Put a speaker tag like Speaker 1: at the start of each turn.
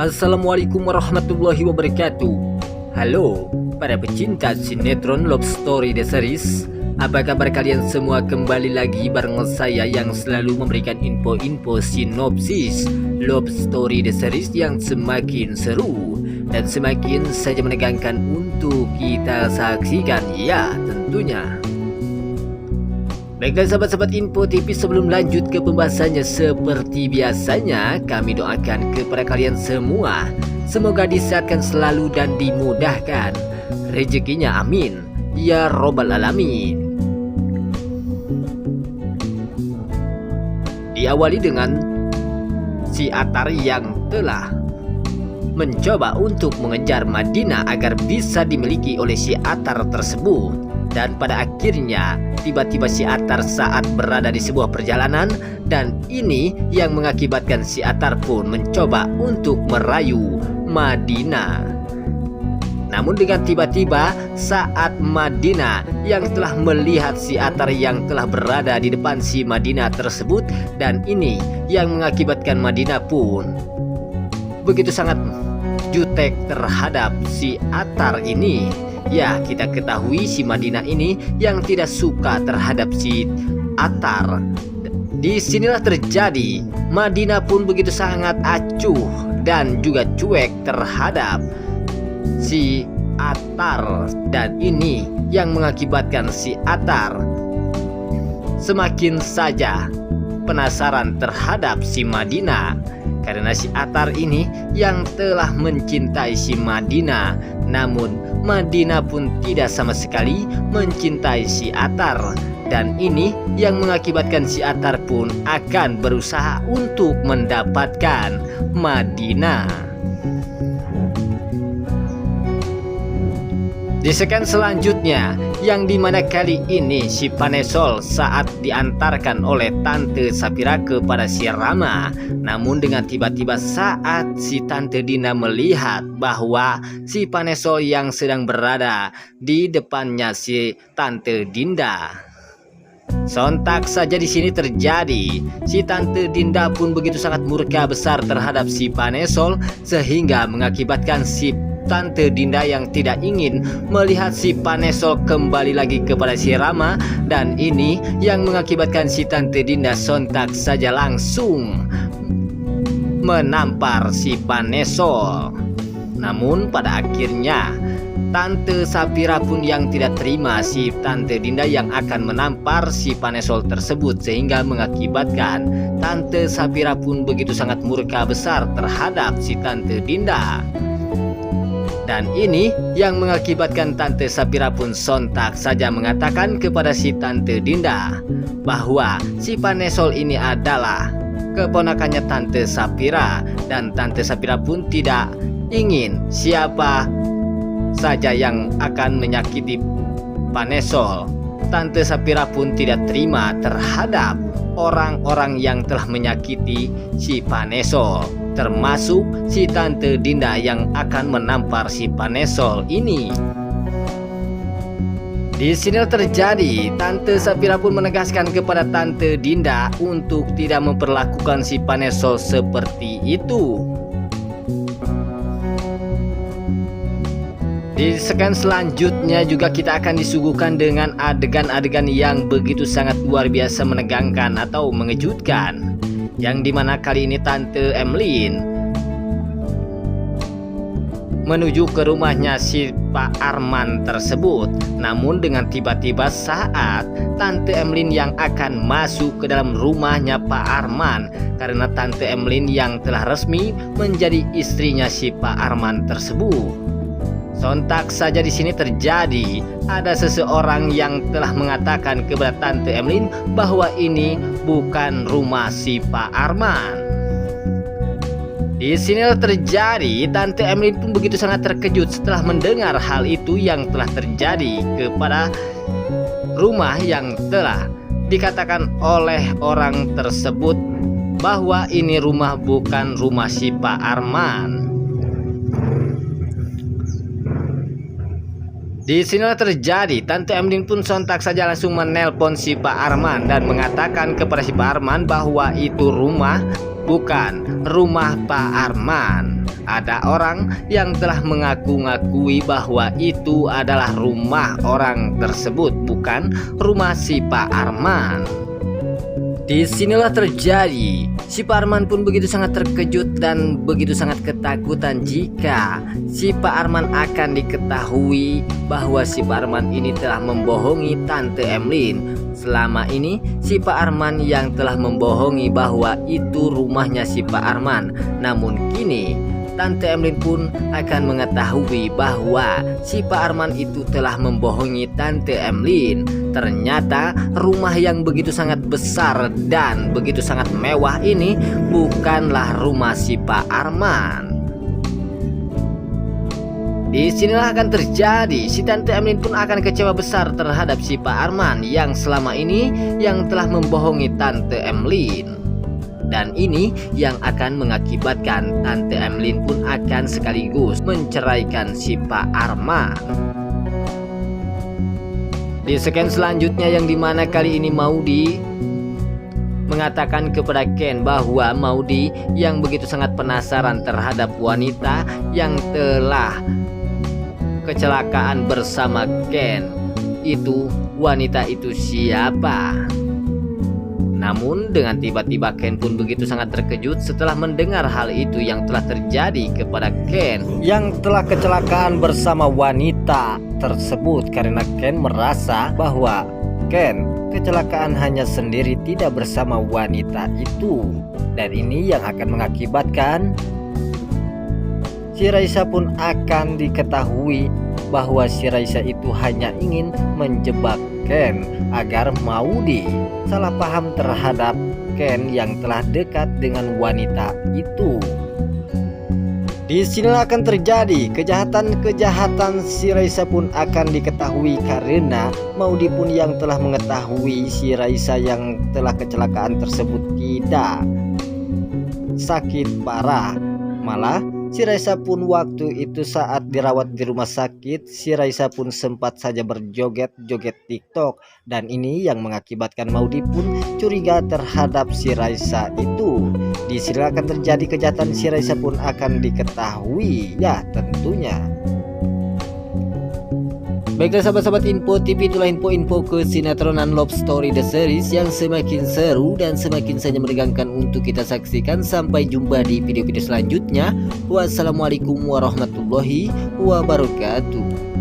Speaker 1: Assalamualaikum warahmatullahi wabarakatuh. Halo para pecinta sinetron Love Story The Series. Apa kabar kalian semua? Kembali lagi bareng saya yang selalu memberikan info-info sinopsis Love Story The Series yang semakin seru dan semakin saja menegangkan untuk kita saksikan, ya tentunya. Baiklah sahabat-sahabat Info TV, sebelum lanjut ke pembahasannya seperti biasanya, kami doakan kepada kalian semua semoga disehatkan selalu dan dimudahkan rezekinya, amin ya robbal alamin. Diawali dengan si Atar yang telah mencoba untuk mengejar Madinah agar bisa dimiliki oleh si Atar tersebut. Dan pada akhirnya tiba-tiba si Atar saat berada di sebuah perjalanan, dan ini yang mengakibatkan si Atar pun mencoba untuk merayu Madinah. Namun dengan tiba-tiba saat Madinah yang telah melihat si Atar yang telah berada di depan si Madinah tersebut, dan ini yang mengakibatkan Madinah pun begitu sangat jutek terhadap si Atar ini. Ya, kita ketahui si Madinah ini yang tidak suka terhadap si Atar. Disinilah terjadi Madinah pun begitu sangat acuh dan juga cuek terhadap si Atar, dan ini yang mengakibatkan si Atar semakin saja penasaran terhadap si Madinah, karena si Atar ini yang telah mencintai si Madinah. Namun Madinah pun tidak sama sekali mencintai si Atar, dan ini yang mengakibatkan si Atar pun akan berusaha untuk mendapatkan Madinah. Di sekian selanjutnya, yang dimana kali ini si Panesol saat diantarkan oleh Tante Sapira kepada si Rama. Namun dengan tiba-tiba saat si Tante Dinda melihat bahwa si Panesol yang sedang berada di depannya si Tante Dinda, sontak saja di sini terjadi si Tante Dinda pun begitu sangat murka besar terhadap si Panesol, sehingga mengakibatkan si Tante Dinda yang tidak ingin melihat si Panesol kembali lagi kepada si Rama, dan ini yang mengakibatkan si Tante Dinda sontak saja langsung menampar si Panesol. Namun pada akhirnya Tante Sapira pun yang tidak terima si Tante Dinda yang akan menampar si Panesol tersebut, sehingga mengakibatkan Tante Sapira pun begitu sangat murka besar terhadap si Tante Dinda. Dan ini yang mengakibatkan Tante Sapira pun sontak saja mengatakan kepada si Tante Dinda bahwa si Panesol ini adalah keponakannya Tante Sapira, dan Tante Sapira pun tidak ingin siapa saja yang akan menyakiti Panesol. Tante Sapira pun tidak terima terhadap orang-orang yang telah menyakiti si Panesol, termasuk si Tante Dinda yang akan menampar si Panesol ini. Di sini terjadi Tante Sapira pun menegaskan kepada Tante Dinda untuk tidak memperlakukan si Panesol seperti itu. Di sekian selanjutnya juga kita akan disuguhkan dengan adegan-adegan yang begitu sangat luar biasa menegangkan atau mengejutkan, yang dimana kali ini Tante Emlyn menuju ke rumahnya si Pak Arman tersebut. Namun dengan tiba-tiba saat Tante Emlyn yang akan masuk ke dalam rumahnya Pak Arman, karena Tante Emlyn yang telah resmi menjadi istrinya si Pak Arman tersebut, sontak saja di sini terjadi ada seseorang yang telah mengatakan kepada Tante Emlyn bahwa ini bukan rumah si Pak Arman. Di sini terjadi Tante Emlyn pun begitu sangat terkejut setelah mendengar hal itu yang telah terjadi kepada rumah yang telah dikatakan oleh orang tersebut bahwa ini rumah bukan rumah si Pak Arman. Di sini terjadi Tante Emlyn pun sontak saja langsung menelpon si Pak Arman dan mengatakan kepada si Pak Arman bahwa itu rumah bukan rumah Pak Arman. Ada orang yang telah mengaku-ngakui bahwa itu adalah rumah orang tersebut, bukan rumah si Pak Arman. Disinilah terjadi, si Pak Arman pun begitu sangat terkejut dan begitu sangat ketakutan jika si Pak Arman akan diketahui bahwa si Pak Arman ini telah membohongi Tante Emlyn. Selama ini si Pak Arman yang telah membohongi bahwa itu rumahnya si Pak Arman. Namun kini Tante Emlyn pun akan mengetahui bahwa si Pak Arman itu telah membohongi Tante Emlyn. Ternyata rumah yang begitu sangat besar dan begitu sangat mewah ini bukanlah rumah si Pak Arman. Disinilah akan terjadi, si Tante Emlyn pun akan kecewa besar terhadap si Pak Arman yang selama ini yang telah membohongi Tante Emlyn. Dan ini yang akan mengakibatkan Tante Emlyn pun akan sekaligus menceraikan si Pak Arman. Di segmen selanjutnya yang dimana kali ini Maudy mengatakan kepada Ken bahwa Maudy yang begitu sangat penasaran terhadap wanita yang telah kecelakaan bersama Ken. Itu wanita itu siapa? Namun dengan tiba-tiba Ken pun begitu sangat terkejut setelah mendengar hal itu yang telah terjadi kepada Ken yang telah kecelakaan bersama wanita tersebut, karena Ken merasa bahwa Ken kecelakaan hanya sendiri tidak bersama wanita itu. Dan ini yang akan mengakibatkan si Raisa pun akan diketahui bahwa si Raisa itu hanya ingin menjebak Ken agar Maudy salah paham terhadap Ken yang telah dekat dengan wanita itu. Disinilah akan terjadi kejahatan si Raisa pun akan diketahui, karena Maudy pun yang telah mengetahui si Raisa yang telah kecelakaan tersebut tidak sakit parah. Malah si Raisa pun waktu itu saat dirawat di rumah sakit, si Raisa pun sempat saja berjoget-joget TikTok. Dan ini yang mengakibatkan Maudy pun curiga terhadap si Raisa itu. Di sini akan terjadi kejahatan si Raisa pun akan diketahui ya tentunya. Baiklah sahabat-sahabat Info TV, itulah info-info kesinetronan Love Story The Series yang semakin seru dan semakin saja menegangkan untuk kita saksikan. Sampai jumpa di video-video selanjutnya. Wassalamualaikum warahmatullahi wabarakatuh.